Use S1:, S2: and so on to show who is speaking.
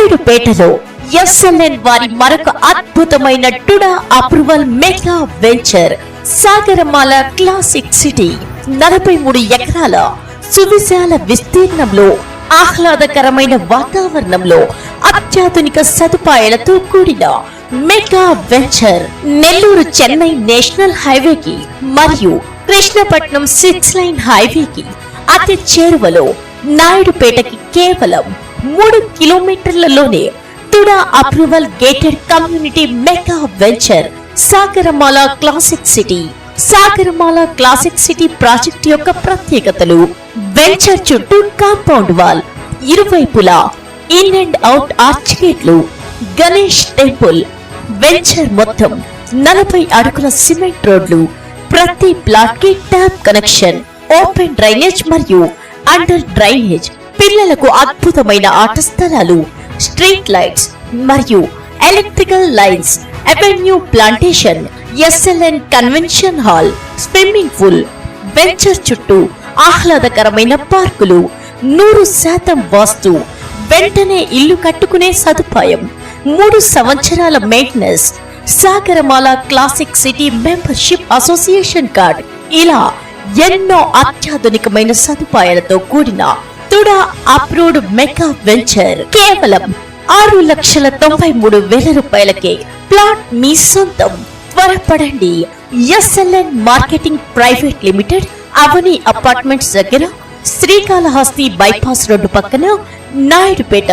S1: నాయుడుపేటలో SLN వారి మరొక అద్భుతమైన TUDA approval mega venture Sagaramala Classic City 43 ఎకరాల సువిశాల విస్తీర్ణంలో ఆహ్లాదకరమైన వాతావరణంలో అత్యాధునిక సదుపాయాలతో కూడిన mega venture Nellore Chennai national హైవేకి మరియు కృష్ణపట్నం 6 లైన్ హైవేకి అతి చేరువలో నాయుడుపేటకి కేవలం 3 కిలోమీటర్లలోనే TUDA approval gated community mega venture Sagaramala Classic City. Sagaramala Classic City project యొక్క ప్రత్యేకతలు: వెంచర్ చుట్టూ కాంపౌండ్ వాల్, ఇరువైపులా ఇన్ అండ్ అవుట్ ఆర్చ్ గేట్లు, గణేష్ టెంపుల్, వెంచర్ మొత్తం 40 అడుగుల సిమెంట్ రోడ్లు, ప్రతి ప్లాట్ కి ట్యాప్ కనెక్షన్, ఓపెన్ డ్రైనేజ్ మరియు అండర్ డ్రైనేజ్, పిల్లలకు అద్భుతమైన ఆట స్థలాలు, స్ట్రీట్ లైట్స్ మరియు electrical lines, avenue plantation, SLN convention hall, swimming pool, venture చుట్టూ ఆహ్లాదకరమైన పార్కులు, 100% వాస్తు, వెంటనే ఇల్లు కట్టుకునే సదుపాయం, 3 సంవత్సరాల maintenance, Sagarmala Classic city membership association card, ఇలా ఎన్నో అత్యాధునికమైన సదుపాయాలతో కూడిన టుడా అప్రూవ్డ్ మెగా వెంచర్ కేవలం 6,93,000 రూపాయలకే ప్లాట్ మీ సొంతం. త్వరపడండి. ఎస్ఎల్ఎన్ మార్కెటింగ్ ప్రైవేట్ లిమిటెడ్, అవని అపార్ట్మెంట్స్ దగ్గర, శ్రీకాళహస్తి బైపాస్ రోడ్డు పక్కన, నాయుడుపేట.